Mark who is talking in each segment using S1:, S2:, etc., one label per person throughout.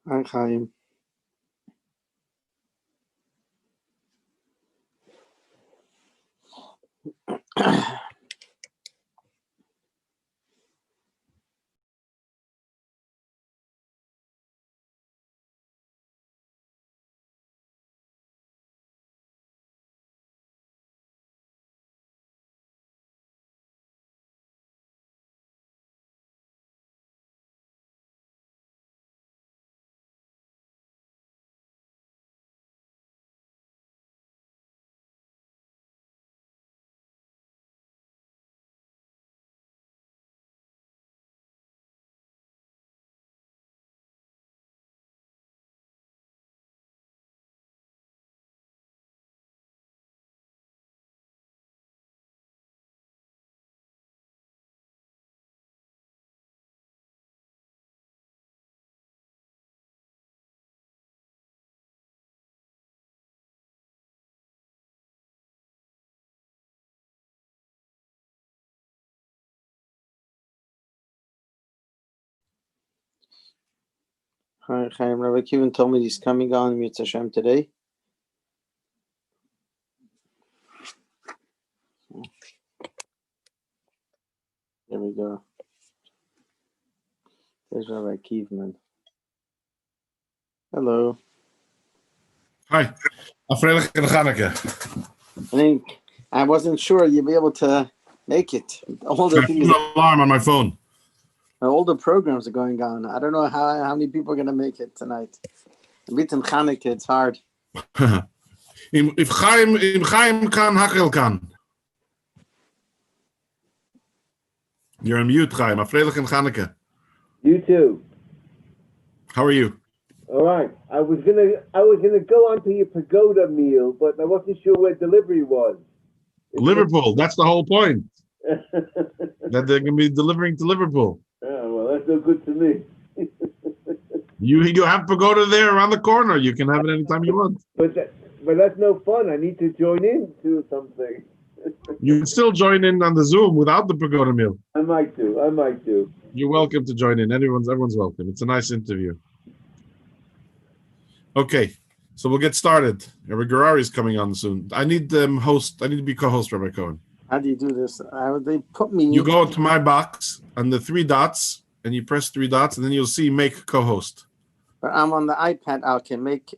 S1: Hi, Chaim. Hi, Chaim. Rabbi Kivin told me he's coming on Mitzvah Hashem today. There we go. There's Rabbi Kivman. Hello.
S2: Hi. Afreilig en Ganneke.
S1: I wasn't sure you'd be able to make it. All
S2: I put an alarm on my phone.
S1: all the programs are going on. I don't know how many people are going to make it tonight. With Chanukah, it's hard.
S2: If Chaim kan, Hachel kan. You're on mute, Chaim. Afreilig en Ganneke.
S3: You too.
S2: How are you?
S3: All right. I was gonna go onto your pagoda meal, but I wasn't sure where delivery was.
S2: Liverpool. That's the whole point. That they're going to be delivering to Liverpool.
S3: Oh, well, that's no good to me.
S2: You have pagoda there around the corner. You can have it anytime you want.
S3: But that's no fun. I need to join in to something.
S2: You can still join in on the Zoom without the pagoda meal.
S3: I might do.
S2: You're welcome to join in. Everyone's welcome. It's a nice interview. Okay, so we'll get started. Rabbi Gerari is coming on soon. I need to be co-host, Rabbi Cohen.
S1: How do you do this? They put me.
S2: You go into my box on the three dots, and you press three dots, and then you'll see make co-host.
S1: But I'm on the iPad. I can make.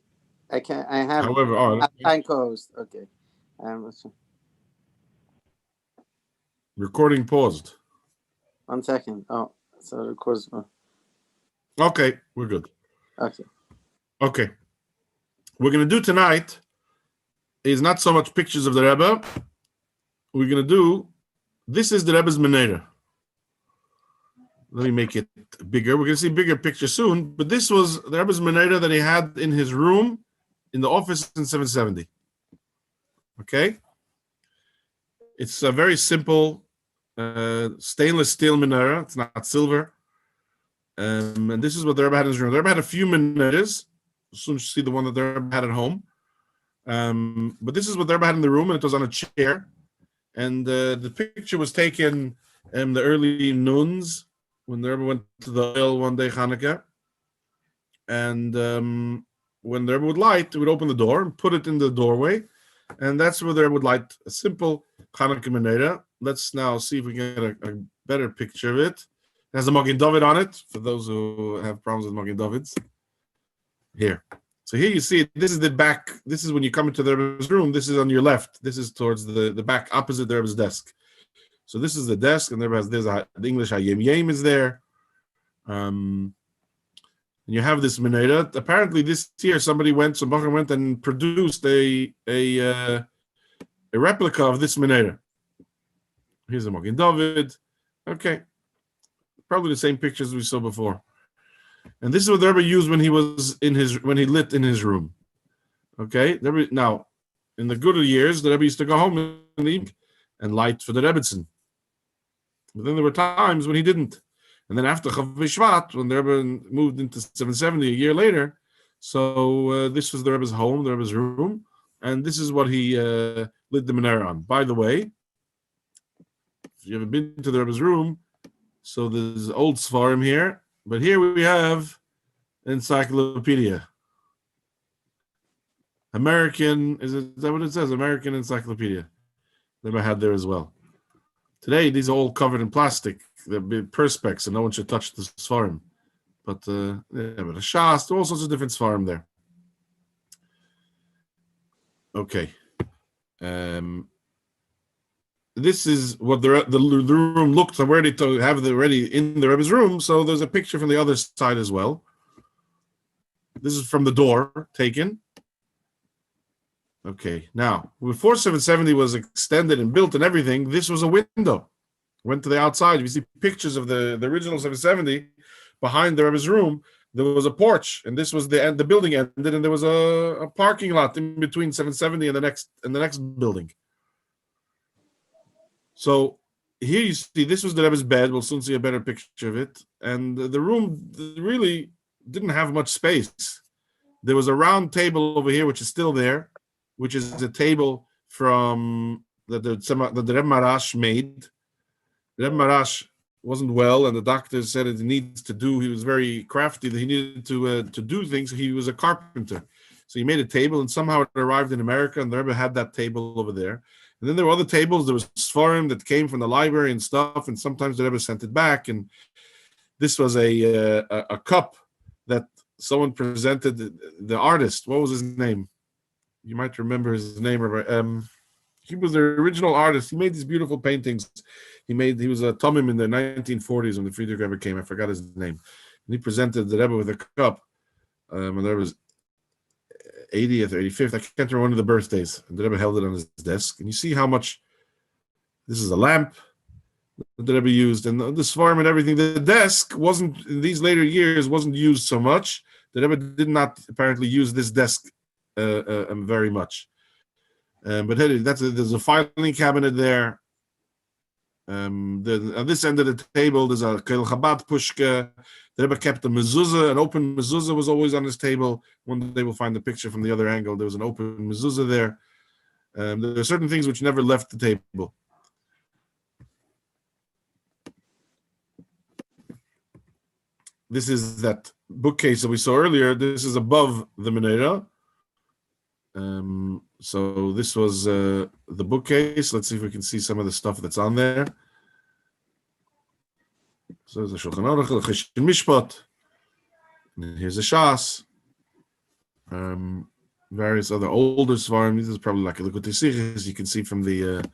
S1: I have.
S2: However,
S1: I'm co-host. Okay.
S2: Recording paused.
S1: 1 second. Oh, so of course.
S2: Okay, we're good.
S1: Okay.
S2: We're going to do tonight is not so much pictures of the Rebbe. We're going to do, this is the Rebbe's Menorah. Let me make it bigger. We're going to see bigger picture soon, but this was the Rebbe's Menorah that he had in his room in the office in 770. Okay? It's a very simple stainless steel menorah. It's not silver. And this is what the Rebbe had in his room. The Rebbe had a few menorahs. Soon you see the one that the Rebbe had at home. But this is what the Rebbe had in the room, and it was on a chair. And the picture was taken in the early noons when the Rebbe went to the oil one day, Hanukkah. And when the Rebbe would light, he would open the door and put it in the doorway. And that's where the Rebbe would light a simple Hanukkah menorah. Let's now see if we can get a better picture of it. It has a Magen David on it, for those who have problems with Magen Davids. Here. So here you see it. This is the back. This is when you come into the Rebbe's room. This is on your left. This is towards the back, opposite the Rebbe's desk. So this is the desk, and the English Hayem Yem is there. And you have this menorah. Apparently, this year somebody went and produced a replica of this menorah. Here's a Magen David. Okay, probably the same pictures we saw before. And this is what the Rebbe used when he lit in his room. Okay, now in the good years, the Rebbe used to go home in the evening and light for the Rebbetzin. But then there were times when he didn't. And then after Chav Shvat, when the Rebbe moved into 770 a year later, so this was the Rebbe's home, the Rebbe's room, and this is what he lit the menorah on. By the way, if you haven't been to the Rebbe's room, so there's old Sfarim here, but here we have Encyclopedia. American, is that what it says? American Encyclopedia. Never had there as well. Today, these are all covered in plastic. They're big perspex, and no one should touch the Sfarim. But a Shas, all sorts of different Sfarim there. Okay. This is what the room looked already to have already in the Rebbe's room. So there's a picture from the other side as well. This is from the door taken. Okay, now before 770 was extended and built and everything, this was a window. Went to the outside. You see pictures of the original 770 behind the Rebbe's room. There was a porch, and this was the end. The building ended, and there was a parking lot in between 770 and the next building. So here you see this was the Rebbe's bed. We'll soon see a better picture of it. And the room really didn't have much space. There was a round table over here, which is still there, which is a table from that the Rebbe Marash made. The Rebbe Marash wasn't well, and the doctor said it needs to do. He was very crafty that he needed to do things. He was a carpenter, so he made a table, and somehow it arrived in America, and the Rebbe had that table over there. And then there were other tables. There was Sfarim that came from the library and stuff, and sometimes the Rebbe sent it back. And this was a cup that someone presented the artist. What was his name? You might remember his name. He was the original artist. He made these beautiful paintings. He was a Tomim in the 1940s when the Friedrich Rebbe came. I forgot his name. And he presented the Rebbe with a cup. And there was 80th or 85th. I can't remember one of the birthdays. And the Rebbe held it on his desk. And you see how much. This is a lamp that the Rebbe used, and the Sfarim and everything. The desk wasn't in these later years wasn't used so much. The Rebbe did not apparently use this desk very much. But hey, there's a filing cabinet there. On this end of the table, there's a Kollel Chabad pushka. The Rebbe kept a mezuzah. An open mezuzah was always on his table. One day we'll find the picture from the other angle. There was an open mezuzah there. There are certain things which never left the table. This is that bookcase that we saw earlier. This is above the menorah. So this was the bookcase. Let's see if we can see some of the stuff that's on there. So there's a Shulchan Aruch, a Chesed Mishpat, and here's a Shas. Various other older Svarim. This is probably like a Likutei Sichos. You can see from the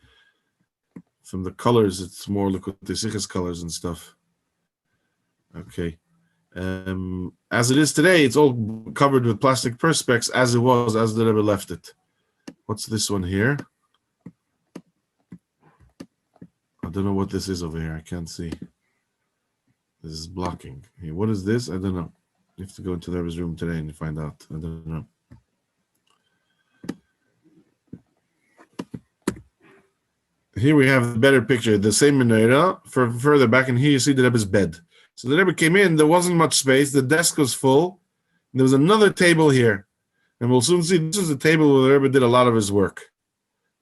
S2: colors, it's more Likutei Sichos colors and stuff. Okay. As it is today, it's all covered with plastic perspex as it was, as the Rebbe left it. What's this one here? I don't know what this is over here. I can't see. This is blocking. Hey, what is this? I don't know. You have to go into the Rebbe's room today and find out. I don't know. Here we have a better picture. The same menorah. Further back in here, you see the Rebbe's bed. So the Rebbe came in, there wasn't much space, the desk was full, there was another table here. And we'll soon see, this is the table where the Rebbe did a lot of his work.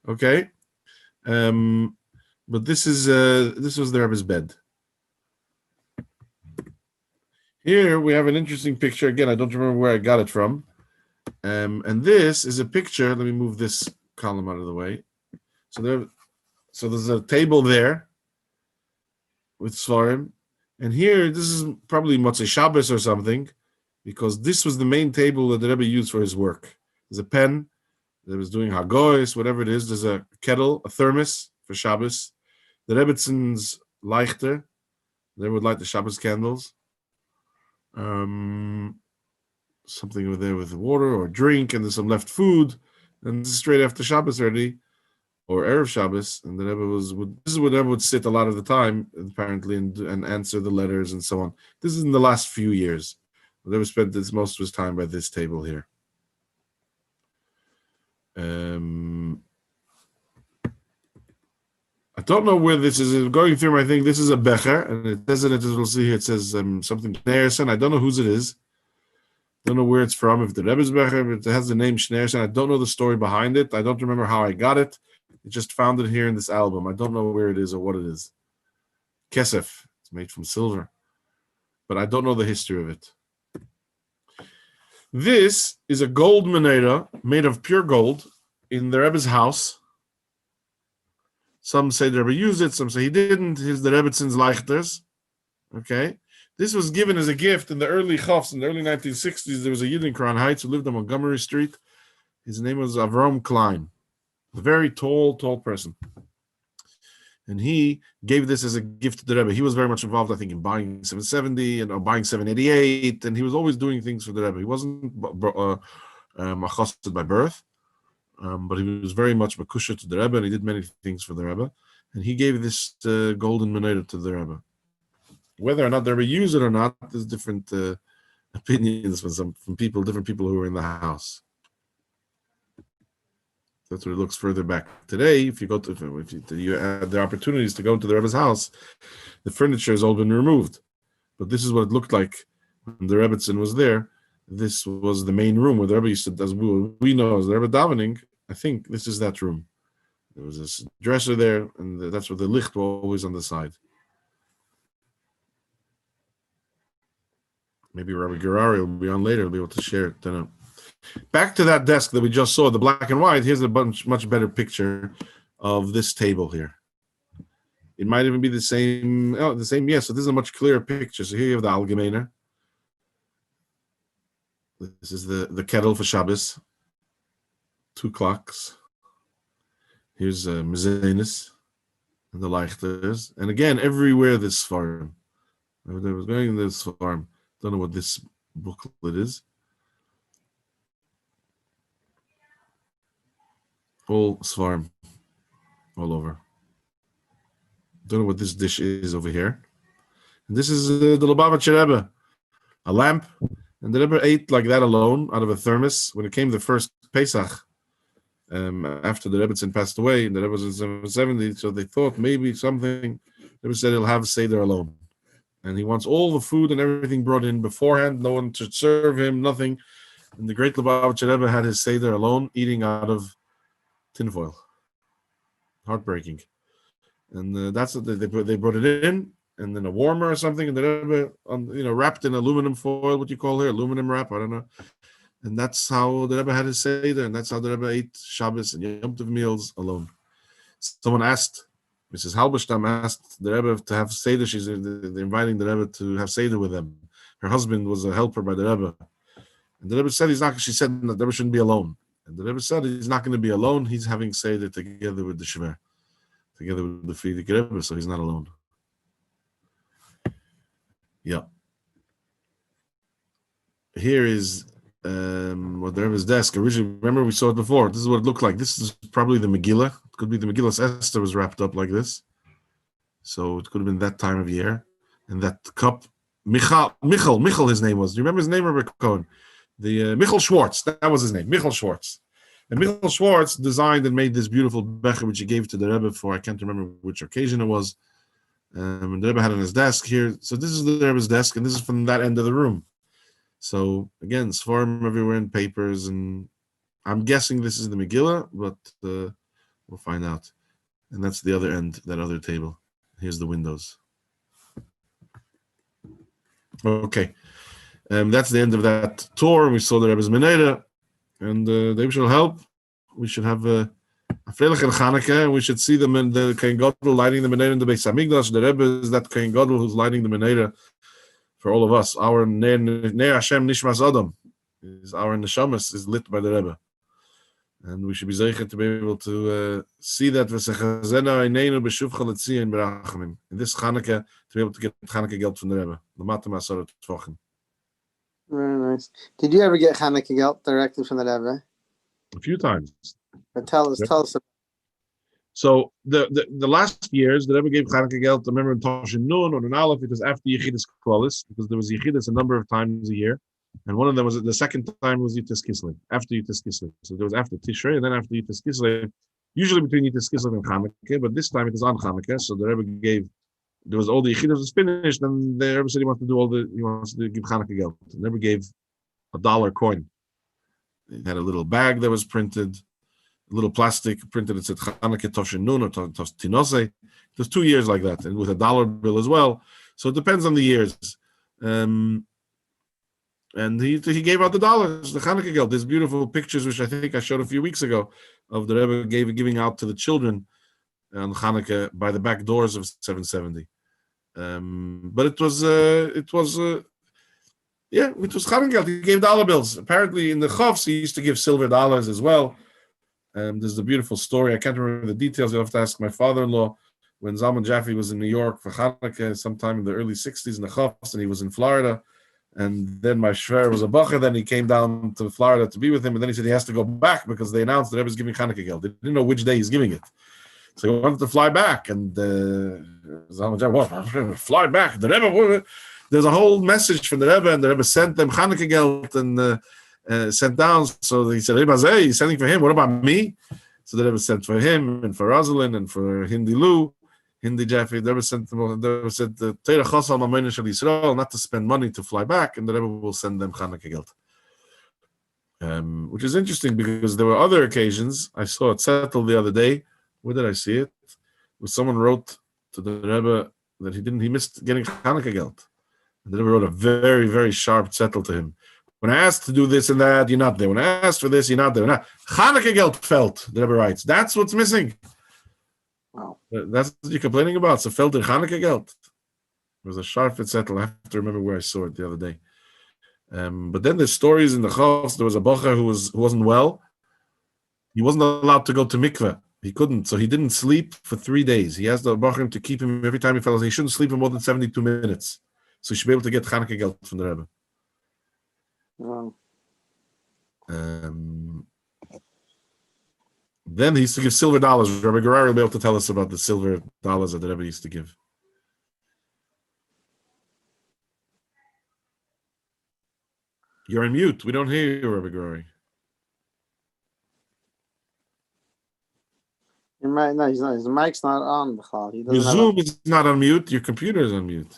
S2: Okay? But this was the Rebbe's bed. Here we have an interesting picture. Again, I don't remember where I got it from. And this is a picture, let me move this column out of the way. So there's a table there with Svarim. And here, this is probably Motzei Shabbos or something, because this was the main table that the Rebbe used for his work. There's a pen that was doing Hagoyis, whatever it is. There's a kettle, a thermos for Shabbos. The Rebbetzins Leichter, they would light the Shabbos candles. Something over there with water or drink, and there's some left food. And this is straight after Shabbos already, or Erev Shabbos, and the Rebbe this is where the Rebbe would sit a lot of the time, apparently, and answer the letters and so on. This is in the last few years. The Rebbe spent most of his time by this table here. I don't know where this is. Going through my thing, this is a Becher, and it says in it, as we'll see here, it says something Schneerson. I don't know whose it is. Don't know where it's from, if the Rebbe's Becher, if it has the name Schneerson. I don't know the story behind it. I don't remember how I got it. I just found it here in this album. I don't know where it is or what it is. Kesef. It's made from silver. But I don't know the history of it. This is a gold menorah made of pure gold in the Rebbe's house. Some say the Rebbe used it, some say he didn't. Here's the Rebbetzins Leichters. Okay. This was given as a gift in the early Chofs, in the early 1960s. There was a Yid in Crown Heights who lived on Montgomery Street. His name was Avram Klein, a very tall person. And he gave this as a gift to the Rebbe. He was very much involved, I think, in buying 770 and buying 788, and he was always doing things for the Rebbe. He wasn't a chassid by birth, but he was very much makusha to the Rebbe, and he did many things for the Rebbe. And he gave this golden menorah to the Rebbe. Whether or not the Rebbe used it or not, there's different opinions from people, different people who were in the house. That's what it looks further back. Today, if you had the opportunities to go into the Rebbe's house, the furniture has all been removed. But this is what it looked like when the Rebbetzin was there. This was the main room where the Rebbe used to, as we know as the Rebbe davening. I think this is that room. There was this dresser there, and that's where the licht was always on the side. Maybe Rabbi Gerari will be on later. He'll be able to share it. Don't know. Back to that desk that we just saw, the black and white. Here's a much better picture of this table here. It might even be the same. Oh, the same. Yes. So this is a much clearer picture. So here you have the Algemeiner. This is the kettle for Shabbos. 2 clocks. Here's Mezenis and the Leichters. And again, everywhere this farm. I was going in this farm. Don't know what this booklet is. All Svarm, all over. Don't know what this dish is over here. And this is the Lubavitcher Rebbe, a lamp. And the Rebbe ate like that alone out of a thermos when it came the first Pesach. After the Rebbetzin passed away, and the Rebbe was in 770, so they thought maybe something. The Rebbe said he'll have Seder alone. And he wants all the food and everything brought in beforehand, no one to serve him, nothing. And the great Lubavitcher Rebbe had his Seder alone, eating out of tinfoil. Heartbreaking. And that's what they brought it in, and then a warmer or something, and the Rebbe, wrapped in aluminum foil, what you call here, aluminum wrap, I don't know. And that's how the Rebbe had his Seder, and that's how the Rebbe ate Shabbos and Yom Tov meals alone. Someone asked, Mrs. Halberstam asked the Rebbe to have Seder. They're inviting the Rebbe to have Seder with them. Her husband was a helper by the Rebbe. And the Rebbe said she said the Rebbe shouldn't be alone. And the Rebbe said he's not going to be alone. He's having Seder together with the Shver, together with the Frierdiker Rebbe, so he's not alone. Yeah. Here is what the Rebbe's desk. Originally, remember we saw it before. This is what it looked like. This is probably the Megillah. It could be the Megillah Esther was wrapped up like this. So it could have been that time of year. And that cup, Michal, his name was. Do you remember his name, Rebbe Cohen? The Michal Schwartz, that was his name, Michal Schwartz. And Michal Schwartz designed and made this beautiful becher, which he gave to the Rebbe for, I can't remember which occasion it was. And the Rebbe had it on his desk here. So this is the Rebbe's desk, and this is from that end of the room. So again, Sfarim everywhere in papers, and I'm guessing this is the Megillah, but we'll find out. And that's the other end, that other table. Here's the windows. Okay. That's the end of that tour. We saw the Rebbe's Menorah, and they should help. We should have a Freilich and Chanukah, and we should see them in the Kohen Gadol lighting the Menorah in the Beis Hamikdash. The Rebbe is that Kohen Gadol who's lighting the Menorah for all of us. Our Ner Hashem Nishmas Adam, our Neshamas is lit by the Rebbe. And we should be zeicher to be able to see that in this Chanukah, to be able to get Chanukah geld from the Rebbe.
S1: Very nice. Did you ever get Chanukah geld directly from the Rebbe?
S2: A few times.
S1: But tell us.
S2: So the last years, the Rebbe gave Chanukah geld. I remember in Toshin Nun or in Aleph, it was after Yechidus Klalis, because there was Yechidus a number of times a year. And one of them was, the second time was Yitis Kislev, after Yitis Kislev. So there was after Tishrei, and then after Yitis Kislev, usually between Yitis Kislev and Chanukah, but this time it was on Chanukah. So the Rebbe gave, there was all the Yechidus was finished, and the Rebbe said he wants to give Chanukah geld. The Rebbe gave $1 coin. It had a little bag that was printed, a little plastic printed. It said Chanukah Toshin Nun or Tinose. It was 2 years like that, and with $1 bill as well. So it depends on the years. And he gave out the dollars, the Hanukkah geld. There's beautiful pictures, which I think I showed a few weeks ago, of the Rebbe giving out to the children on Hanukkah by the back doors of 770. But it was Hanukkah geld. He gave dollar bills. Apparently, in the Chovs, he used to give silver dollars as well. There's a beautiful story. I can't remember the details. You'll have to ask my father-in-law. When Zalman Jaffe was in New York for Hanukkah, sometime in the early 60s in the Chovs, and he was in Florida. And then my shver was a bacher. Then he came down to Florida to be with him. And then he said he has to go back because they announced that Rebbe was giving Hanukkah geld. They didn't know which day he's giving it. So he wanted to fly back. And fly back. The Rebbe, there's a whole message from the Rebbe. And the Rebbe sent them Hanukkah geld and sent down. So he said, Rebbe, he's sending for him. What about me? So the Rebbe sent for him and for Rosalind and for Hindi Lou. Hindi Jaffe, the Rebbe said the Teira Chosal Mamoyne Shel Yisrael, not to spend money to fly back, and the Rebbe will send them Hanukkah geld. Which is interesting because there were other occasions. I saw it settled the other day. Where did I see it? Where someone wrote to the Rebbe that he missed getting Hanukkah geld. And the Rebbe wrote a very, very sharp settle to him. When I asked to do this and that, you're not there. When I asked for this, you're not there. Hanukkah geld felt, the Rebbe writes. That's what's missing.
S1: Wow.
S2: That's what you're complaining about. So felt in Hanukkah geld. It was a sharp settle. I have to remember where I saw it the other day. But then there's stories in the Chovs. There was a bocher who wasn't well. He wasn't allowed to go to mikveh. He couldn't, so he didn't sleep for 3 days. He asked the bocher to keep him every time he fell asleep. He shouldn't sleep for more than 72 minutes. So he should be able to get Hanukkah geld from the Rebbe.
S1: Wow.
S2: Then he used to give silver dollars. Rabbi Gerari will be able to tell us about the silver dollars that the Rebbe used to give. You're on mute. We don't hear you, Rabbi Gerari.
S1: No, he's not. His mic's not on. He
S2: Your Zoom is not on mute. Your computer is on mute.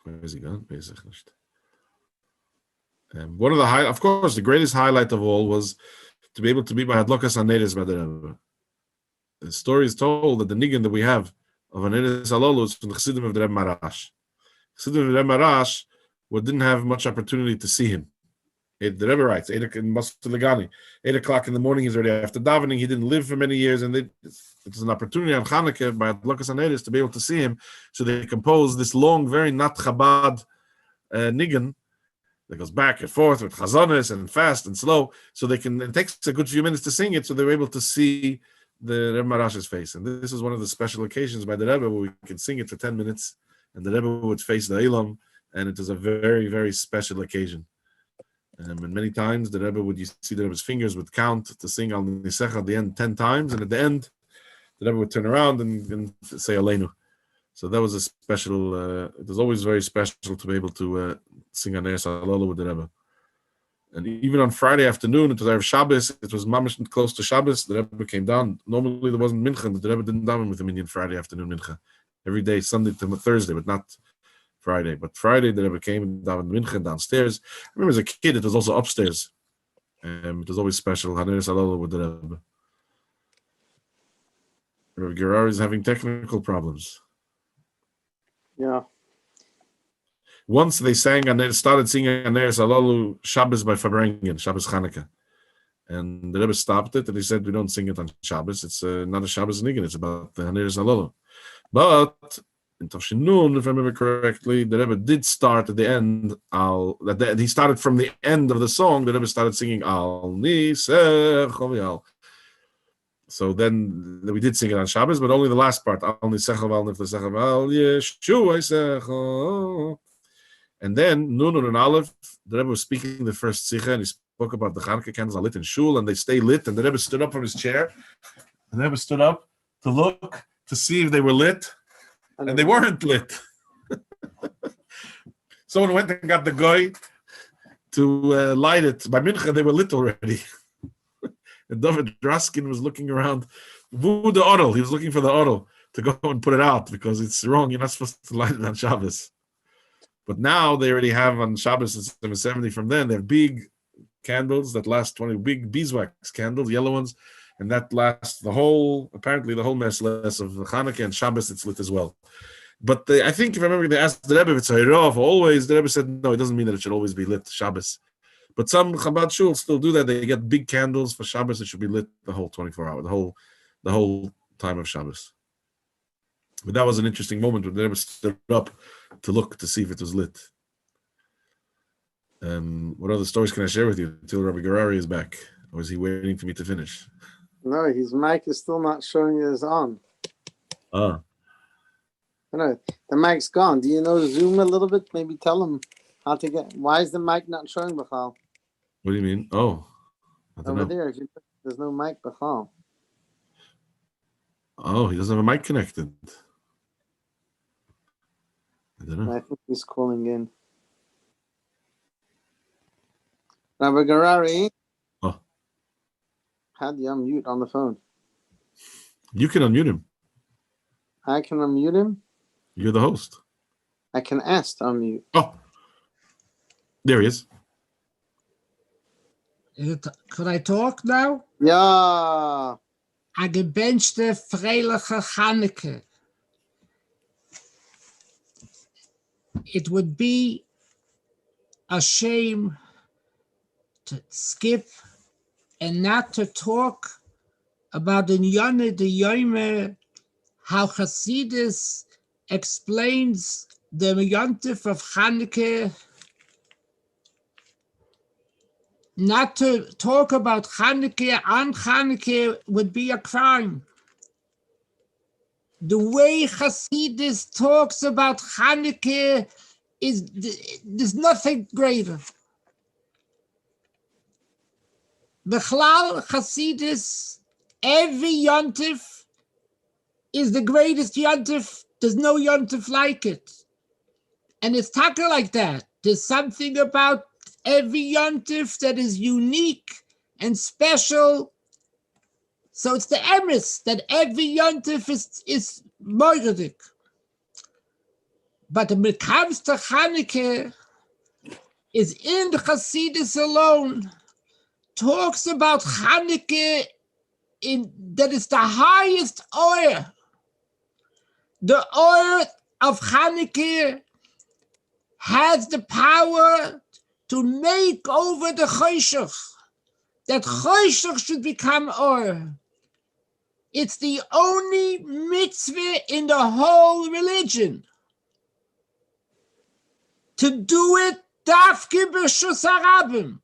S2: Where is he gone? One of the of course, the greatest highlight of all was to be able to be by Hadlokas Haneres by the Rebbe. The story is told that the niggin that we have of Haneres Alolu is from the Chassidim of the Rebbe Marash. Chassidim of the Rebbe Marash didn't have much opportunity to see him. The Rebbe writes, 8 o'clock in the morning, he's already after davening. He didn't live for many years, and it's an opportunity on Chanukah by Hadlokas Haneres to be able to see him. So they compose this long, very not Chabad niggin that goes back and forth with chazonis and fast and slow. So it takes a good few minutes to sing it, so they were able to see the Rebbe Marash's face. And this is one of the special occasions by the Rebbe where we can sing it for 10 minutes, and the Rebbe would face the Elam, and it was a very, very special occasion. And many times the Rebbe you see the Rebbe's fingers would count to sing Al Nisech at the end 10 times, and at the end, the Rebbe would turn around and say Aleinu. So that was a special, it was always very special to be able to sing Haneres Alolu with the Rebbe. And even on Friday afternoon, it was Erev Shabbos, it was mamish close to Shabbos, the Rebbe came down. Normally there wasn't Mincha, but the Rebbe didn't daven with him Indian Friday afternoon Mincha. Every day, Sunday to Thursday, but not Friday. But Friday, the Rebbe came and davened Mincha downstairs. I remember as a kid, it was also upstairs. It was always special, Haneres Alolu with the Rebbe. Rabbi Gerari is having technical problems.
S1: Yeah.
S2: Once they started singing Haneres Alolu Shabbos by Fabrengen, Shabbos Chanukah. And the Rebbe stopped it and he said, we don't sing it on Shabbos. It's not a Shabbos niggin, it's about the Haneres Alolu. But in Tafshin, if I remember correctly, the Rebbe did start at the end. He started from the end of the song. The Rebbe started singing Al Nisech Chovial. So then we did sing it on Shabbos, but only the last part. Al Nisech Chovial Niflesech Chovial Yeshua Yisech. And then Nun and Aleph, the Rebbe was speaking the first Sikha, and he spoke about the Chanukah candles are lit in Shul, and they stay lit. And the Rebbe stood up from his chair. And the Rebbe stood up to look to see if they were lit. And they weren't lit. Someone went and got the guy to light it. By Mincha, they were lit already. And David Draskin was looking around. Woo, the oral. He was looking for the oral to go and put it out because it's wrong. You're not supposed to light it on Shabbos. But now they already have on Shabbos at 770 from then. They have big candles that last 20, big beeswax candles, yellow ones. And that lasts apparently the whole Mesles of Hanukkah and Shabbos, it's lit as well. But I think if I remember, they asked the Rebbe if it's Hayrov always. The Rebbe said no, it doesn't mean that it should always be lit Shabbos. But some Chabad shuls still do that. They get big candles for Shabbos. It should be lit the whole 24 hours, the whole time of Shabbos. But that was an interesting moment when the Rebbe stood up to look to see if it was lit. What other stories can I share with you until Rabbi Garari is back? Or is he waiting for me to finish?
S1: No, his mic is still not showing it as on.
S2: Ah.
S1: No, the mic's gone. Do you know Zoom a little bit? Maybe tell him how to get. Why is the mic not showing, Bachal?
S2: What do you mean? Oh, I don't
S1: Over
S2: know.
S1: there, if you put, there's no mic, Bachal.
S2: Oh, he doesn't have a mic connected. I don't know.
S1: I think he's calling in. Rabbi Garari.
S2: Oh.
S1: How do you unmute on the phone?
S2: You can unmute him.
S1: I can unmute him.
S2: You're the host.
S1: I can ask to unmute.
S2: Oh, there he is.
S4: Could I talk now?
S1: Ja.
S4: A gebenchte freiliche Chaneke. It would be a shame to skip and not to talk about the Yonah de Yomer, how Chassidus explains the Yontif of Chanukah. Not to talk about Chanukah on Chanukah would be a crime. The way Chassidus talks about Chanukah there's nothing greater. Bechlal Chassidus, every Yontif is the greatest Yontif. There's no Yontif like it. And it's taka like that. There's something about every Yontif that is unique and special. So it's the emes that every Yontif is moiridik. But when it comes to Chanukah, is in the Chassidus alone, talks about Chanukah that is the highest oil. The oil of Chanukah has the power to make over the Choshech, that Choshech should become oil. It's the only mitzvah in the whole religion. To do it, dafke b'shus harabim.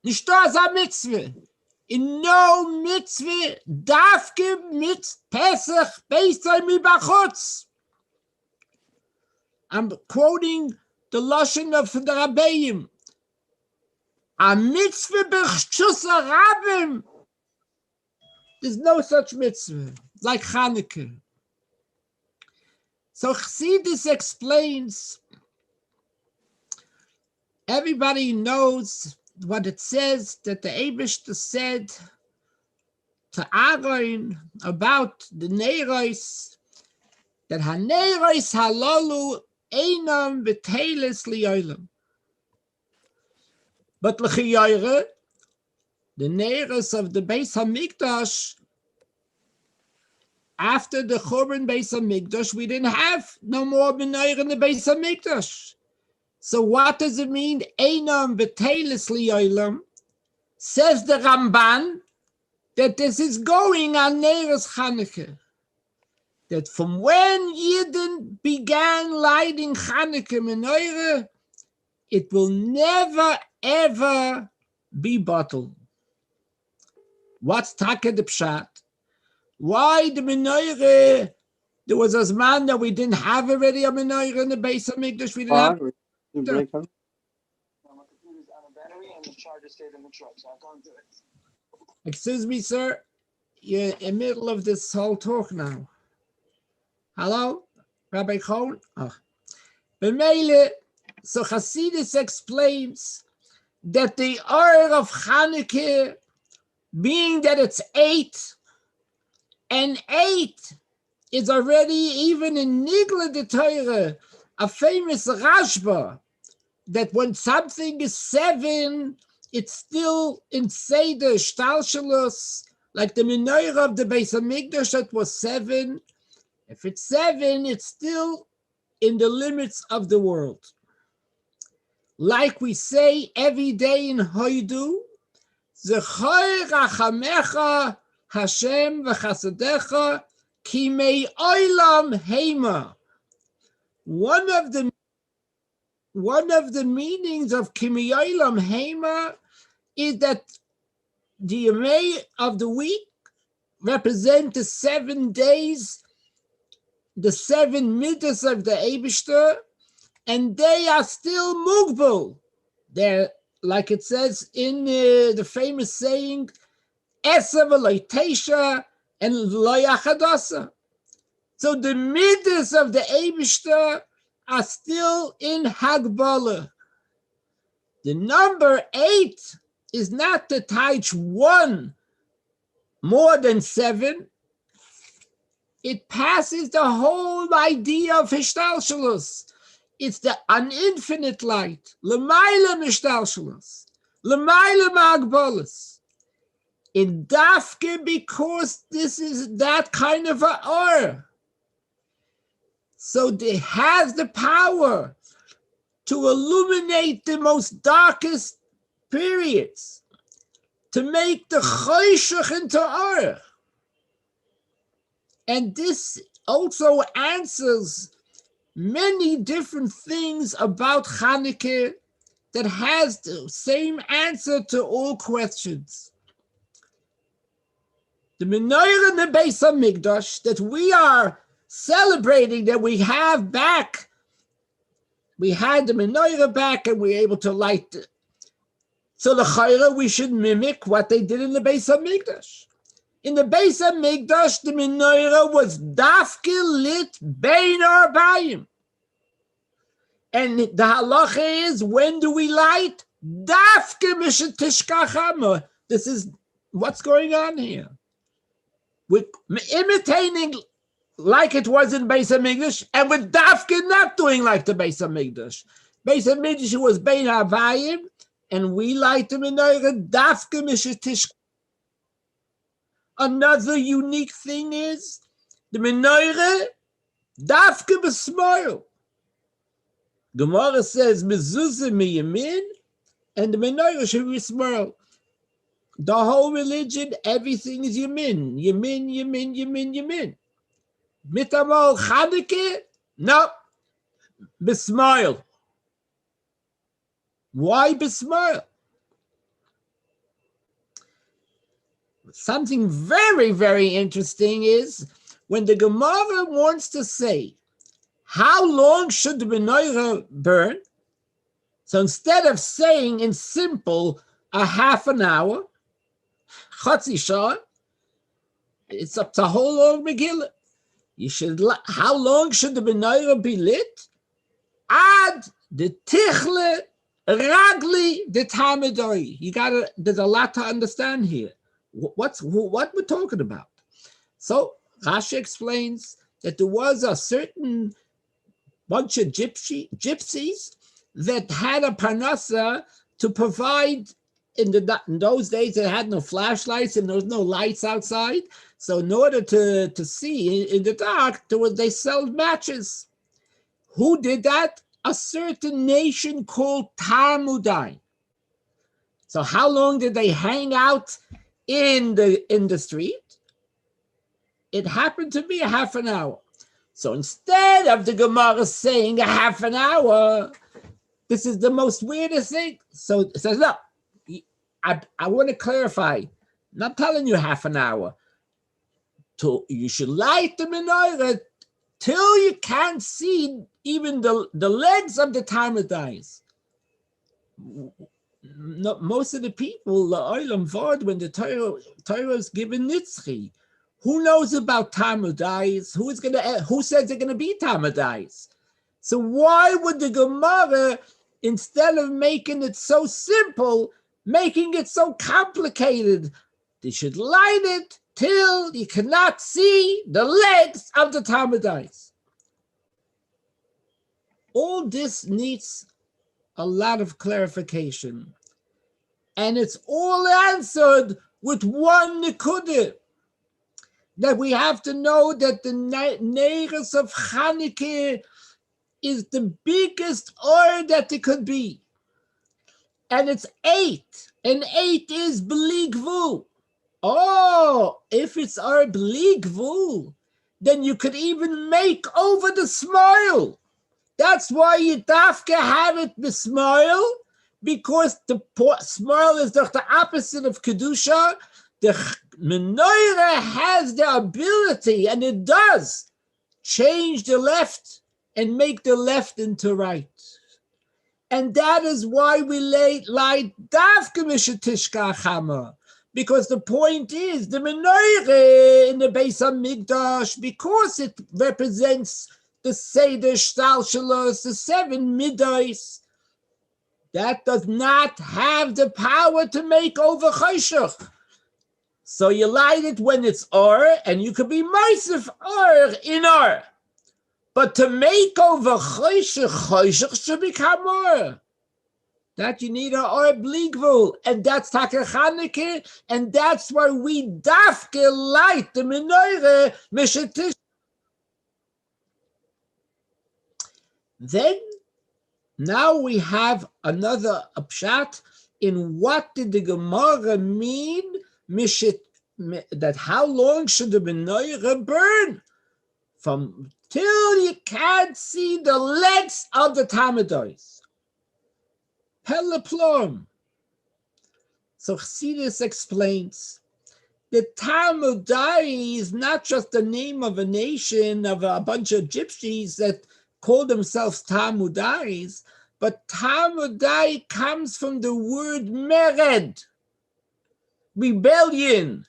S4: Nicht as a mitzvah. In no mitzvah, dafke mit Pesach beisai mi bachutz. I'm quoting the Lashon of the Rabbeim. A mitzvah b'shus harabim. There's no such mitzvah like Chanukah. So Chassidus explains. Everybody knows what it says that the Eibishter said to Aaron about the Neiros, that HaNeiros halalu einam b'teilis li'olam. But l'chiyayre, the Neiros of the Beis HaMikdash, after the Churban Beis HaMikdash, we didn't have no more Menorah in the Beis HaMikdash. So what does it mean? Einam v'teilis li'olam. Says the Ramban that this is going on Neiros Chanukah. That from when Yidden began lighting Chanukah menorah, it will never ever be bottled. What's taka the pshat? Why the menorah? There was a man that we didn't have already a menorah in the Beis HaMikdash. We didn't have.
S1: You break him?
S4: Excuse me, sir. You're in the middle of this whole talk now. Hello? Rabbi Cohn? Oh. B'meile, so Chassidus explains that the hour of Chanukah, being that it's 8, and 8 is already even in Nigla de Torah, a famous Rashba, that when something is 7, it's still in Seder, Shtalshalus, like the menorah of the Beis HaMikdash that was 7, If it's 7, it's still in the limits of the world. Like we say every day in Hoidu, Zechor rachamecha Hashem v'chasadecha ki mei olam heima. One of the meanings of ki mei olam heima is that the Yemei of the week represent the 7 days, the 7 midas of the Eibishter, and they are still mugbal. They're, like it says in the famous saying, Esav v'lo teisha and lo yachadasa. So the midas of the Eibishter are still in Hagbala. The number 8 is not to touch 1 more than 7. It passes the whole idea of Hishtalshalus. It's an infinite light. L'mayla Hishtalshalus. L'mayla Magbolus. In Dafke, because this is that kind of a or. So it has the power to illuminate the most darkest periods, to make the choshech into or. And this also answers many different things about Chanukah that has the same answer to all questions. The menorah in the Beis HaMikdash that we are celebrating, that we have back, we had the menorah back and we were able to light it. So the chayra, we should mimic what they did in the Beis HaMikdash. In the Beis HaMikdash, the menorah was dafke lit bein arbayim. And the halacha is, when do we light? Dafke mishetishkachama. This is what's going on here. We're imitating like it was in Beis HaMikdash, and with dafke not doing like the Beis HaMikdash. Beis HaMikdash was bein arbayim, and we light the menorah dafke mishetishkachama. Another unique thing is the menorah dafke b'smoil. Gemara says mezuzah miyamin, and the menorah should be small. The whole religion, everything is yamin, yamin, yamin, yamin, yamin. Mitamol Chanukah, no, b'smoil. Why b'smoil? Something very, very interesting is when the Gemara wants to say, how long should the menorah burn? So instead of saying in simple a half an hour, chatzi shah, it's up to whole long Megillah. You should. How long should the menorah be lit? Ad the tichle ragli the tamidoi. You gotta. There's a lot to understand here. What we're talking about. So Rashi explains that there was a certain bunch of gypsies that had a parnasa to provide. In those days, they had no flashlights and there was no lights outside. So in order to see in the dark, they sold matches. Who did that? A certain nation called Talmudai. So how long did they hang out in the street? It happened to be a half an hour. So instead of the Gemara saying a half an hour, this is the most weirdest thing. So it says, no, I want to clarify. I'm not telling you half an hour. You should light the menorah till you can't see even the legs of the Talmudais. No, most of the people, la'olam vod, when the Torah is given nitzchi, who knows about Talmudais? Who says they're gonna be Talmudais? So why would the Gemara, instead of making it so simple, making it so complicated? They should light it till you cannot see the legs of the Talmudais. All this needs a lot of clarification. And it's all answered with one nekudah. that we have to know that the Neiros of Chanukah is the biggest or that it could be. And it's 8. And 8 is Bli Gvul. Oh, if it's our Bli Gvul, then you could even make over the smile. That's why you dafka have it the smile, because the smile is the opposite of Kedusha. The menorah has the ability, and it does, change the left and make the left into right. And that is why we light dafka mishatishka chama. Because the point is, the menorah in the Beis HaMikdash, because it represents the Seder Shtalshalos, the 7 Midos, that does not have the power to make over Choshech. So you light it when it's Or, and you could be Meisef Or in Or. But to make over Choshech, Choshech should become Or. That you need a Or Bli Gvul, and that's Taka Chanukah, and that's why we dafke light the menorah Mishatish. Then, now we have another pshat in what did the Gemara mean, that how long should the menorah burn? From till you can't see the legs of the Tamadois. Peleplom. So Chassidus explains that Talmudai is not just the name of a nation of a bunch of gypsies that call themselves Talmudais, but Talmudai comes from the word mered, rebellion.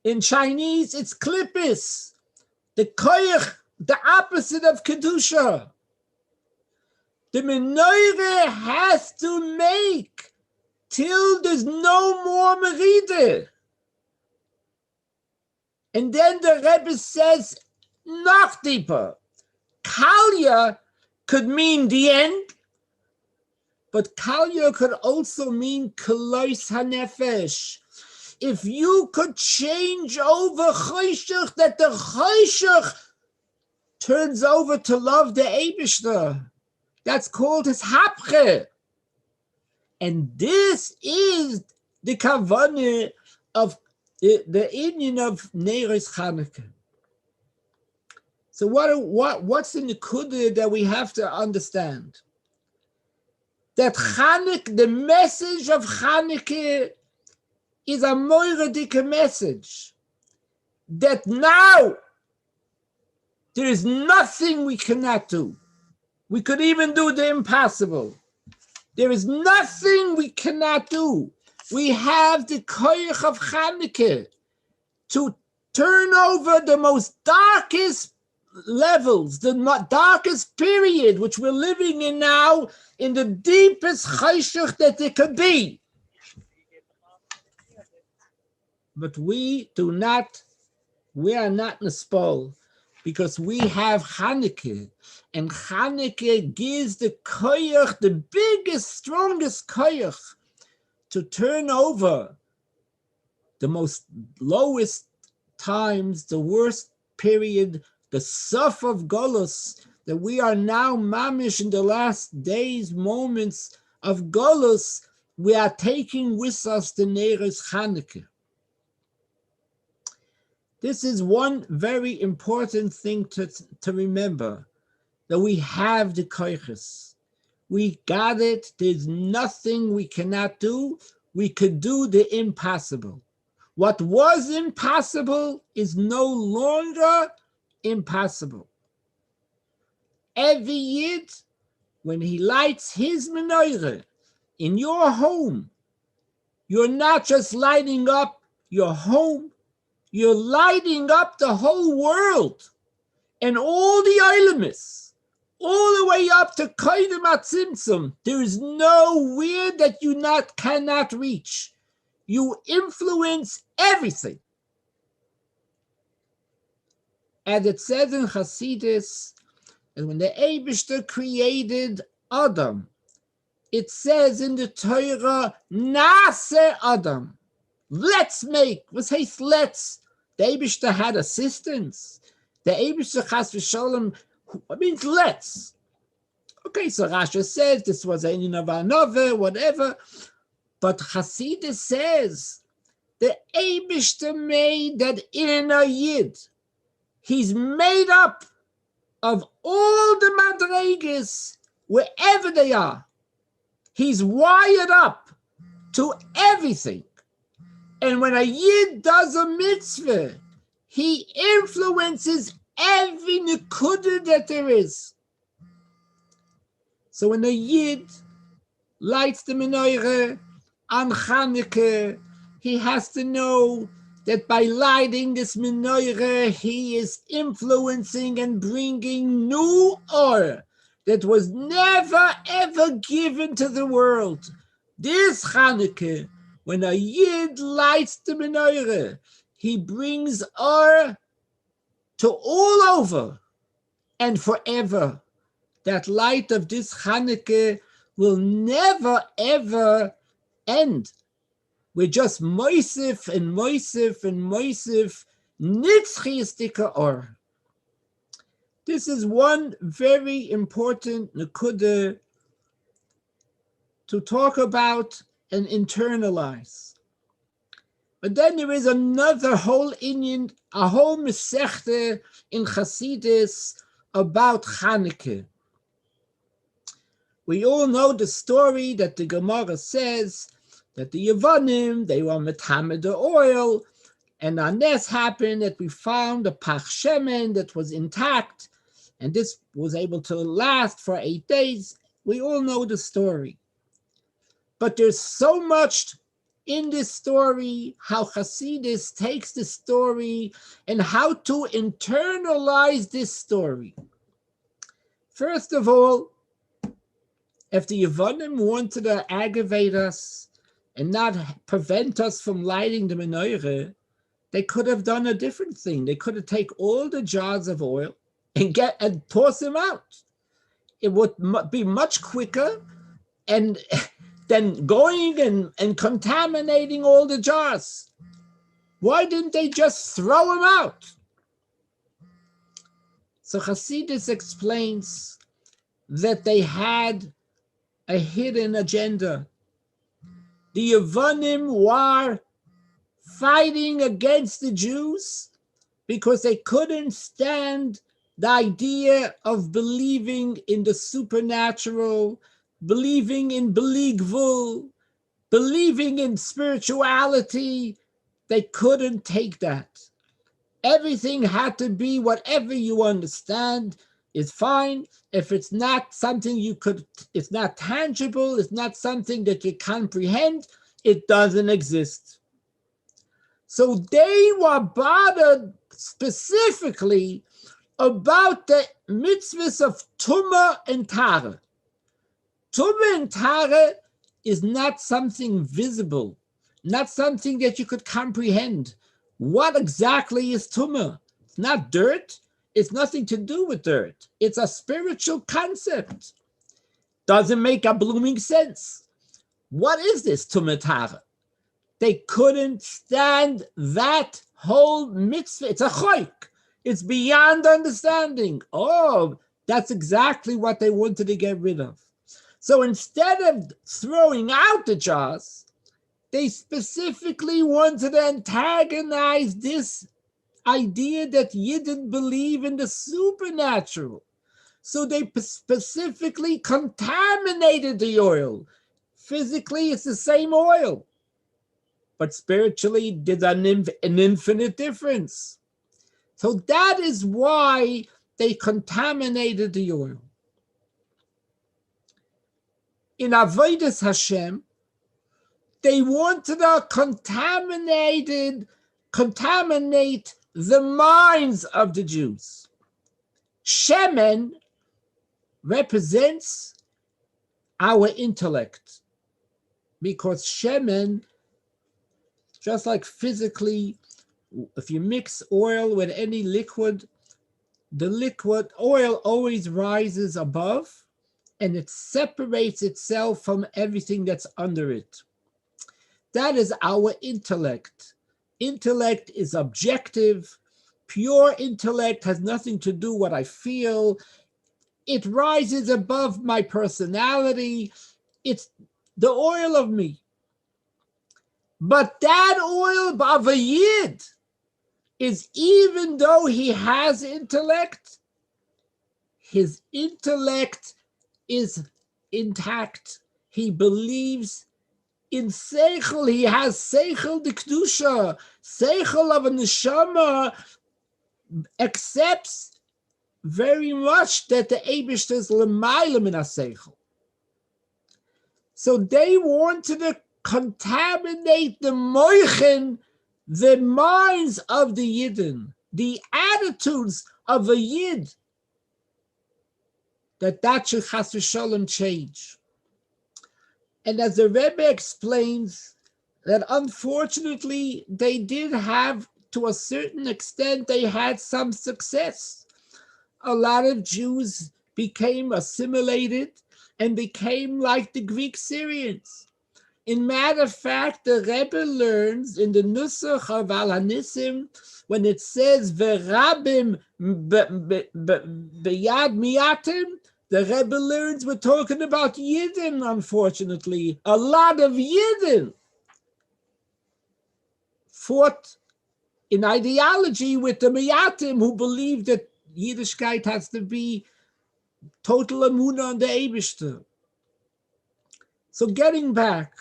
S4: In Chinese, it's klippis, the koyach, the opposite of kedusha. The menorah has to make till there's no more merida. And then the Rebbe says, noch deeper. Kalya could mean the end, but Kalya could also mean Kolos HaNefesh. If you could change over Choshech, that the Choshech turns over to love the Eibishter, that's called his Hapche. And this is the kavanah of the union of Neiros Chanukah. So what's the nekuda that we have to understand? That Chanukah, the message of Chanukah, is a moiradika message. That now there is nothing we cannot do. We could even do the impossible. There is nothing we cannot do. We have the koyach of Chanukah to turn over the most darkest levels, the darkest period which we're living in now, in the deepest chayshach that there could be. But we are not nispol, because we have Chanukah, and Chanukah gives the koyach, the biggest, strongest koyach, to turn over the most lowest times, the worst period, the suf of Golus, that we are now mamish in the last days, moments of Golus. We are taking with us the Neiros Chanukah. This is one very important thing to remember, that we have the koyches. We got it. There's nothing we cannot do. We could do the impossible. What was impossible is no longer impossible. Every Yid, when he lights his menorah in your home, you're not just lighting up your home, you're lighting up the whole world and all the elements, all the way up to Koydem Atzimtzum. There is nowhere that you cannot reach. You influence everything. And it says in Chassidus, and when the Eibishter created Adam, it says in the Torah, Nase Adam, let's make. What says let's? The Eibishter had assistants. The Eibishter Chas v'Sholem means let's. Okay, so Rasha says this was a Ninavah, whatever. But Chassidus says the Eibishter made that inner Yid. He's made up of all the Madregas, wherever they are. He's wired up to everything. And when a Yid does a mitzvah, he influences every nekuda that there is. So when a Yid lights the menorah on Chanukah, he has to know that by lighting this menorah, he is influencing and bringing new or that was never ever given to the world. This Chanukah, when a Yid lights the menorah, he brings or to all over and forever. That light of this Chanukah will never ever end. We're just moisif and moisif and moisif nitzchiistika or. This is one very important nekuda to talk about and internalize. But then there is another whole Indian, a whole Masechta in Chassidus about Chanukah. We all know the story that the Gemara says that the Yevonim, they were metamed the oil, and on this happened that we found a pach shemen that was intact, and this was able to last for 8 days. We all know the story. But there's so much in this story, how Chassidus takes the story and how to internalize this story. First of all, if the Yevonim wanted to aggravate us and not prevent us from lighting the menorah, they could have done a different thing. They could have taken all the jars of oil and toss them out. It would be much quicker and than going and contaminating all the jars. Why didn't they just throw them out? So Chassidus explains that they had a hidden agenda. The Yevonim were fighting against the Jews because they couldn't stand the idea of believing in the supernatural, believing in beligvul, believing in spirituality. They couldn't take that. Everything had to be whatever you understand is fine. If it's not something it's not tangible, it's not something that you comprehend, it doesn't exist. So they were bothered specifically about the mitzvahs of Tumah and Tara. Tumah and Tara is not something visible, not something that you could comprehend. What exactly is Tumah? It's not dirt. It's nothing to do with dirt. It's a spiritual concept. Doesn't make a blooming sense. What is this Tumah Tara? They couldn't stand that whole mitzvah. It's a choik. It's beyond understanding. Oh, that's exactly what they wanted to get rid of. So instead of throwing out the jars, they specifically wanted to antagonize this idea that you didn't believe in the supernatural. So they specifically contaminated the oil. Physically, it's the same oil. But spiritually, there's an infinite difference. So that is why they contaminated the oil. In Avodas Hashem, they wanted to contaminate the minds of the Jews. Shemen represents our intellect, because Shemen, just like physically, if you mix oil with any liquid, the liquid oil always rises above and it separates itself from everything that's under it. That is our intellect. intellect is objective. Pure intellect has nothing to do with what I feel. It rises above my personality. It's the oil of me. But that oil of a Yid is, even though he has intellect, his intellect is intact. He believes in Seichel. He has Seichel de Kedusha. Seichel of a Neshama accepts very much that the Eibishter is l'mayla min ha-Seichel. So they wanted to contaminate the moichen, the minds of the Yidden, the attitudes of a Yid, that should chas v'sholem change. And as the Rebbe explains, that unfortunately they did have, to a certain extent, they had some success. A lot of Jews became assimilated and became like the Greek Syrians. In matter of fact, the Rebbe learns in the Nusach of Al Hanisim, when it says Verabim beyad miyatim, the Rebbe learns we're talking about Yidden, unfortunately. A lot of Yidden fought in ideology with the Miyatim, who believed that Yiddishkeit has to be total emunah on the Eibishter. So getting back,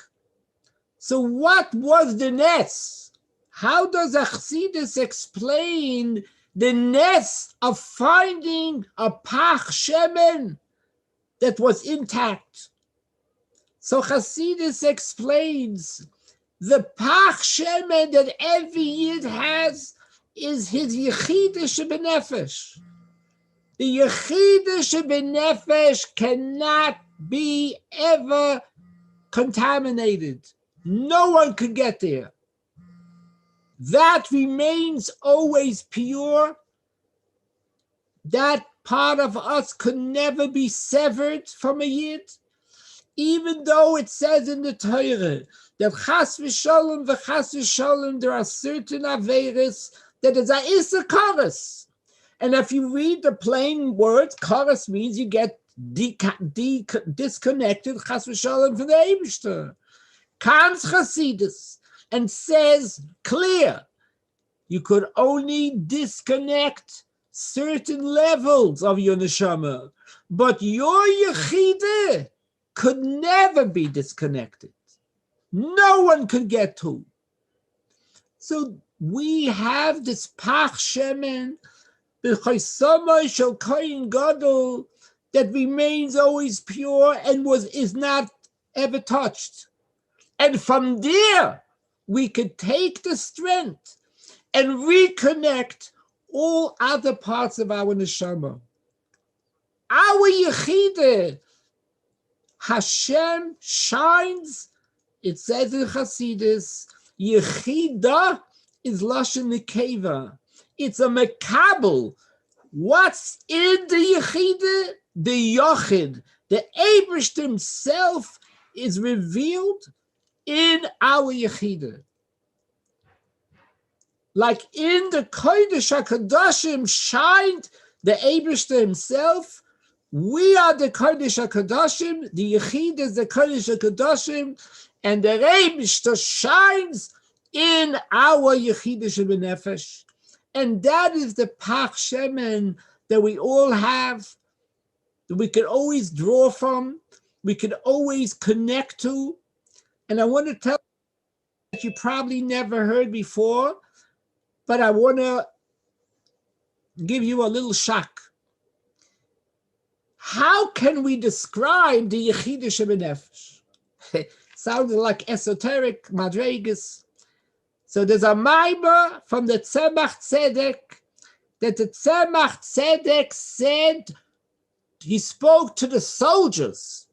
S4: so what was the Nes? How does Chassidus explain the Nes of finding a Pach Shemen that was intact? So Chassidus explains the Pach Shemen that every Yid has is his Yechidah Shebenefesh. The Yechidah Shebenefesh cannot be ever contaminated. No one could get there. That remains always pure. That part of us could never be severed from a Yid, even though it says in the Torah that chas v'sholem, there are certain averis that is a issa karas. And if you read the plain words, karas means you get disconnected, chas v'sholem, from the Eibishter. Comes Chassidus and says clear, you could only disconnect certain levels of your neshama, but your yechidah could never be disconnected. No one could get to. So we have this Pach Shemen, b'chaysamay shel kohen gadol, that remains always pure and is not ever touched. And from there, we could take the strength and reconnect all other parts of our neshama. Our yechidah, Hashem shines. It says in Chassidus, Yechidah is Lashon Nekeva. It's a mekabel. What's in the Yechidah? The Yochid. The Eibishter himself is revealed in our Yechidah. Like in the Kodesh HaKadoshim shined the Eibishter himself, we are the Kodesh HaKadoshim, the Yechidah is the Kodesh HaKadoshim, and the Eibishter shines in our Yechidah Shebenefesh. And that is the Pach Shemen that we all have, that we can always draw from, we can always connect to. And I want to tell you that you probably never heard before, but I want to give you a little shock. How can we describe the Yechidah Shebenefesh? Sounds like esoteric madregas. So there's a maimer from the Tzemach Tzedek that the Tzemach Tzedek said, he spoke to the soldiers,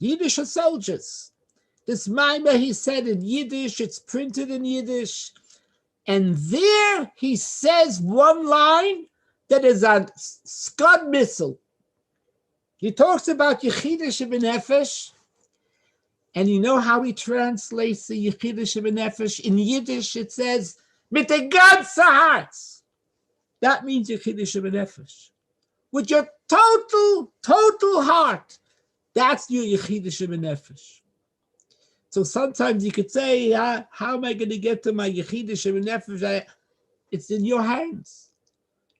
S4: Yiddish soldiers. This maimer he said in Yiddish, it's printed in Yiddish. And there he says one line that is a Scud missile. He talks about Yechidah Shebenefesh, and you know how he translates the Yechidah Shebenefesh? In Yiddish it says, mit der ganzen Herz. That means Yechidish B'Nefesh. With your total heart. That's your Yechidish B'Nefesh. So sometimes you could say, how am I going to get to my Yechidish B'Nefesh? It's in your hands.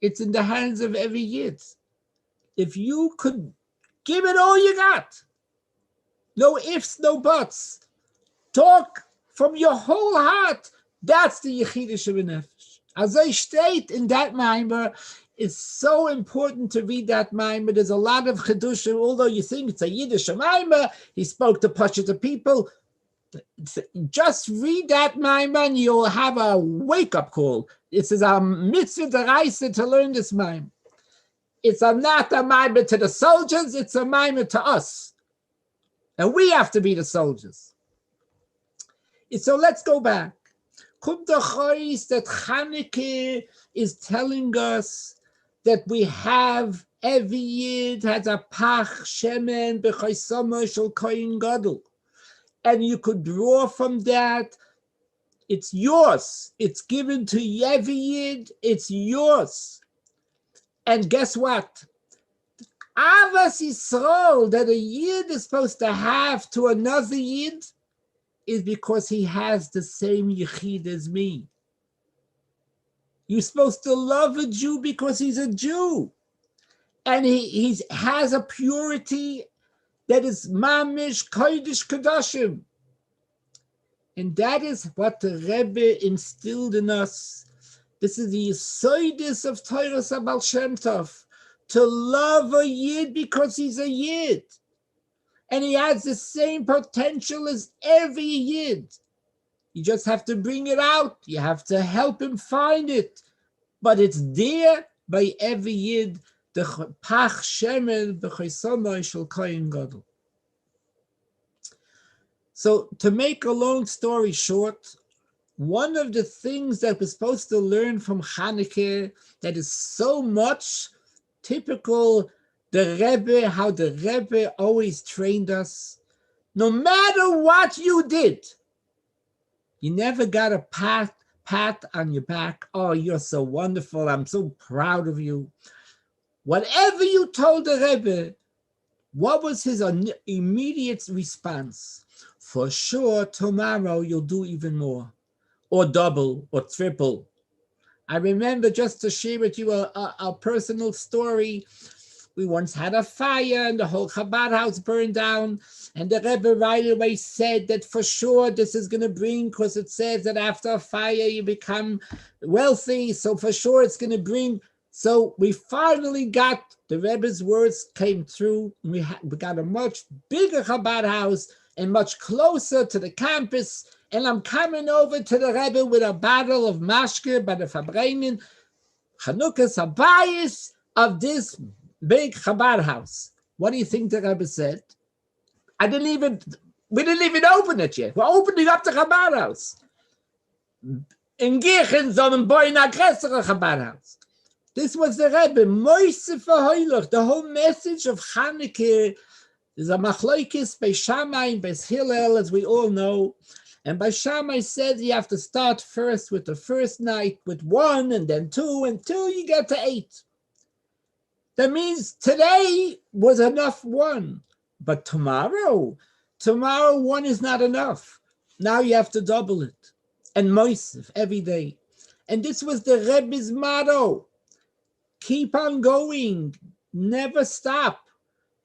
S4: It's in the hands of every Yid. If you could give it all you got, no ifs, no buts, talk from your whole heart, that's the Yechidish B'Nefesh. As I state in that Maimer, it's so important to read that Maimer. There's a lot of Chedushim, although you think it's a Yiddish Maimer, he spoke to Pashut people. Just read that Maimer and you'll have a wake-up call. This is a mitzvah deraisa to learn this Maimer. It's not a Maimer to the soldiers, it's a Maimer to us. And we have to be the soldiers. So let's go back. Kommt doch raus that Chanukah is telling us that we have, every Yid has a pach shemen b'chaysama shel kohen gadol. And you could draw from that, it's yours. It's given to every Yid, it's yours. And guess what? Avas Yisrael that a Yid is supposed to have to another Yid is because he has the same Yechid as me. You're supposed to love a Jew because he's a Jew. And he has a purity that is mamish kodesh kodashim. And that is what the Rebbe instilled in us. This is the Yesodis of Torah Sabal Shem Tov, to love a Yid because he's a Yid. And he has the same potential as every Yid. You just have to bring it out. You have to help him find it. But it's there by every Yid. The Pach Shemen b'Chaysama shel Kohen Gadol. So to make a long story short, one of the things that we're supposed to learn from Chanukah that is so much typical the Rebbe, how the Rebbe always trained us, no matter what you did, you never got a pat on your back. Oh, you're so wonderful. I'm so proud of you. Whatever you told the Rebbe, what was his immediate response? For sure, tomorrow you'll do even more, or double, or triple. I remember, just to share with you a personal story, we once had a fire and the whole Chabad house burned down, and the Rebbe right away said that for sure this is going to bring, because it says that after a fire you become wealthy, so for sure it's going to bring. So we finally got, the Rebbe's words came through, and we got a much bigger Chabad house and much closer to the campus. And I'm coming over to the Rebbe with a bottle of mashke by the Fabreinen, Chanukah's Habayis of this big Chabad house. What do you think the Rebbe said? We didn't even open it yet. We're opening up the Chabad house. In Gierchen, sondern bei einer größeren Chabad house. This was the Rebbe, Moise Verheulich. The whole message of Chanukah is a machloikis by Shammai and by Hillel, as we all know. And by Shammai said you have to start first with the first night with 1, and then 2, and 2 you get to 8. That means today was enough 1, but tomorrow 1 is not enough. Now you have to double it, and Moisef every day. And this was the Rebbe's motto. Keep on going, never stop.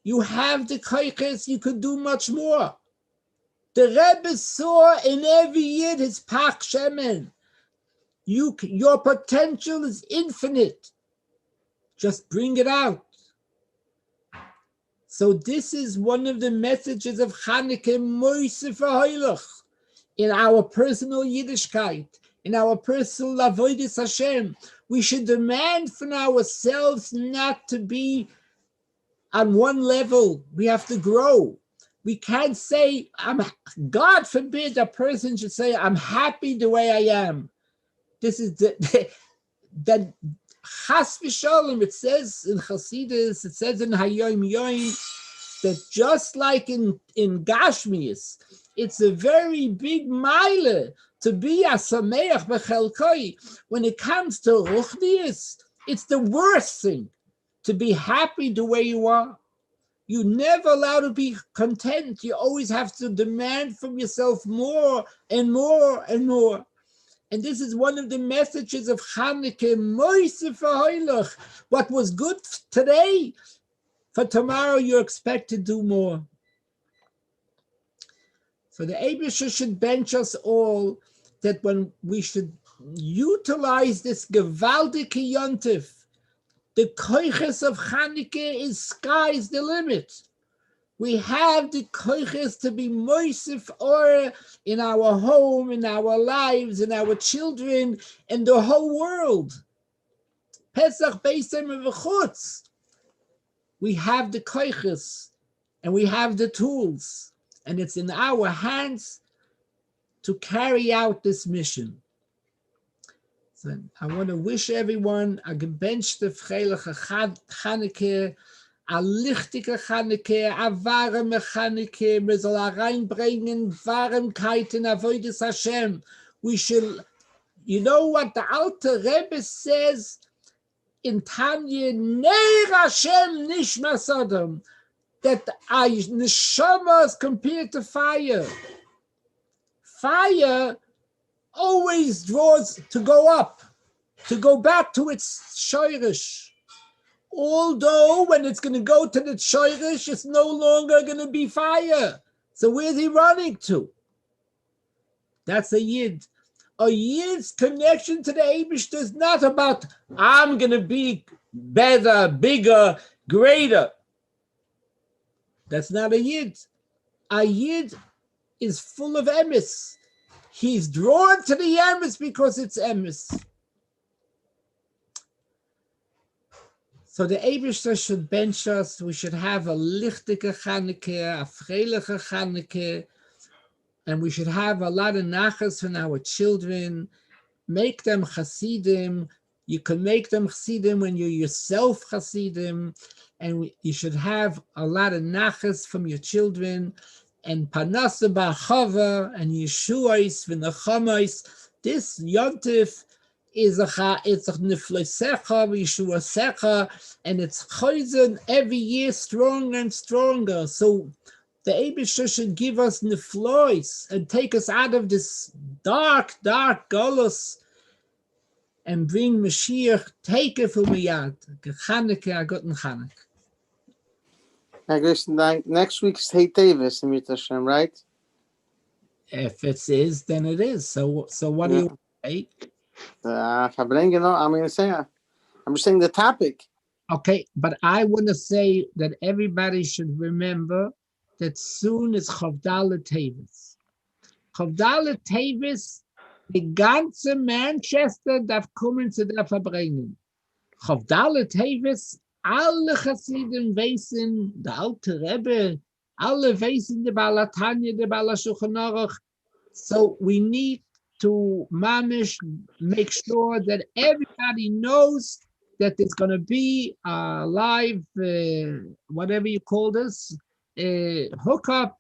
S4: You have the koiches, you could do much more. The Rebbe saw in every Yid his Pach Shemen. Your potential is infinite. Just bring it out. So this is one of the messages of Chanukah, Moise Verheulich, in our personal Yiddishkeit, in our personal Avodas Hashem. We should demand from ourselves not to be on one level. We have to grow. We can't say, God forbid a person should say, I'm happy the way I am. This is that Chas v'sholem, it says in Chassidus, it says in Hayom Yom, that just like in Gashmius, it's a very big mile to be a sameach b'chelkoi. When it comes to ruchnius, it's the worst thing to be happy the way you are. You're never allowed to be content. You always have to demand from yourself more and more and more. And this is one of the messages of Chanukah, Moisef v'hoilach. What was good today, for tomorrow you expect to do more. So the Eibusher should bench us all that when we should utilize this gewaldige yontif, the koiches of Chanukah is sky's the limit. We have the koiches to be moisef or in our home, in our lives, in our children, and the whole world. Pesach Beisem v'chutz. We have the koiches, and we have the tools, and it's in our hands to carry out this mission. So I want to wish everyone a gebenchte freiliche Chanukah, a lichtige Chanukah, a warme Chanukah. Wir soll reinbringen Warmkeit in Avodas Hashem. We should, you know what the Alte Rebbe says in Tanya, Ner Hashem Nishma Sodom, that a neshama is compared to fire. Fire always draws to go up, to go back to its shoirish. Although when it's going to go to the shoirish, it's no longer going to be fire. So where's he running to? That's a yid. A yid's connection to the Eibishter is not about, I'm going to be better, bigger, greater. That's not a yid. A yid is full of emes. He's drawn to the emes because it's emes. So the Eibishter should bench us. We should have a lichtige Chanukah, a freiliche Chanukah, and we should have a lot of nachas from our children. Make them Hasidim. You can make them Hasidim when you're yourself Hasidim, and you should have a lot of nachas from your children, and Panasa Ba'chava and Yeshuais v'Nechamais. This Yontif is it's a Niflesecha v'Yeshuasecha, and it's Chayzen every year stronger and stronger. So the Eibusher should give us Niflois and take us out of this dark Golus and bring Mashiach. Take it from Miyad. Chanukah, a guten Chanukah.
S1: I guess next week's Hey Davis in Hashem, right?
S4: If it is, then it is. So what do you say?
S1: I'm going to say, I'm just saying the topic.
S4: Okay, but I want to say that everybody should remember that soon is Chavdalet Tevis. Chavdalet Tevis, the ganze Manchester darf kommen zu der Verbringung. Chavdalet Tevis, alle Chassidim wissen, der alte Rebbe, alle wissen, the Baal HaTanya, the Baal HaShulchan Aruch. So we need to mamish make sure that everybody knows that there's going to be a live, whatever you call this, hookup.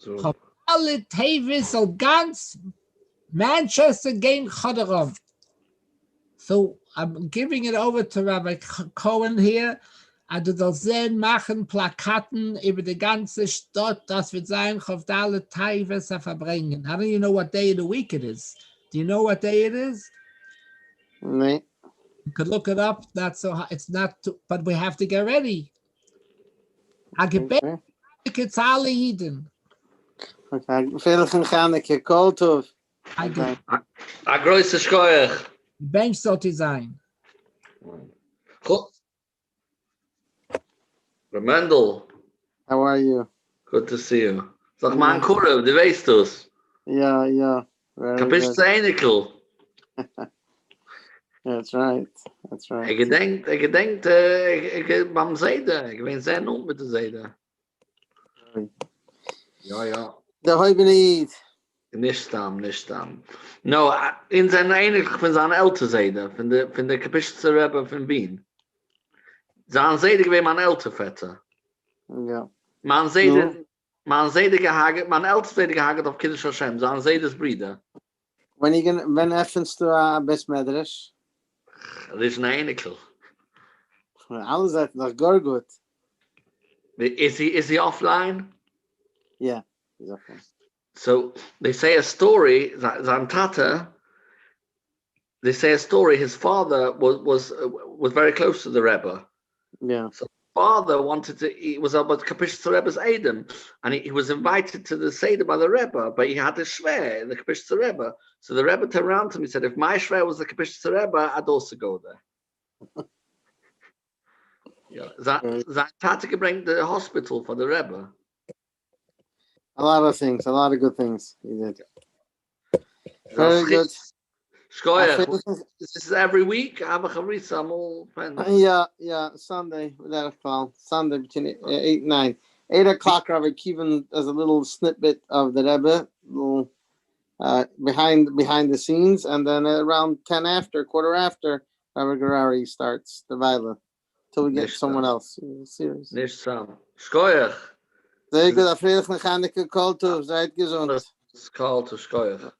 S4: Chavdalet Tevis al ganz Manchester gegen Choderom. So I'm giving it over to Rabbi Cohen here. Also soll sehen, machen Plakaten über die ganze Stadt, das wird sein, Chavdalet Tevis verbringen. How do you know what day of the week it is? Do you know what day it is?
S1: No.
S4: You could look it up. That's so it's not too, but we have to get ready.
S1: Okay.
S4: It's all Eden.
S1: Okay. Freilichen Chanukah, Kol Tov.
S4: I get
S5: A große Schkoech.
S4: bench so design.
S5: Goed. Mendel,
S1: How are you?
S5: good to see you. Sag mal ein Kurev, du weißt das.
S1: Yeah. Very
S5: Kapisch
S1: good.
S5: zu Einikel.
S1: That's right.
S5: Ik gedenkt, ik beim Seide. Ik ben sehr nun mit der Seide. Ja.
S1: The Hoibinid.
S5: Nicht stam. No, in zijn Einikel von seiner älter Seide, von der Kapisch zu Rebbe von Wien. Zijn Seide gewesen mein älter Vetter.
S1: Yeah.
S5: Man Seide gehagert, mein älter Seide gehagert auf Kiddush Hashem. Zijn Seide's Brüder.
S1: When öffnest du a Bes Medrash?
S5: Er is een einikel.
S1: Alles hat noch gar gut.
S5: Is he offline?
S1: Yeah. He's okay.
S5: So they say a story, Zantata, they say a story, his father was very close to the Rebbe.
S1: Yeah.
S5: So father he was about Kapish Rebbe's Adam, and he was invited to the Seder by the Rebbe, but he had a shver, the Kapish Rebbe. So the Rebbe turned around to him and said, if my shver was the Kapish Rebbe, I'd also go there. Yeah, Zantata bring the hospital for the Rebbe.
S1: A lot of things, a lot of good things he did. Very good.
S5: Shkoyach, this is every week. I have a chavritza, I'm all friends.
S1: Yeah, Sunday, without a call. Sunday between 8 and 9. 8 o'clock, Rabbi Kivin does a little snippet of the Rebbe, little, behind the scenes, and then around quarter after, Rabbi Garari starts the Vaila, till we get someone else. Serious.
S5: Nicht Sam. Shkoyach.
S1: Sehr gut, a Friedrich Mechaniker Kultur, seid gesund.
S5: It's called to Shkoyach.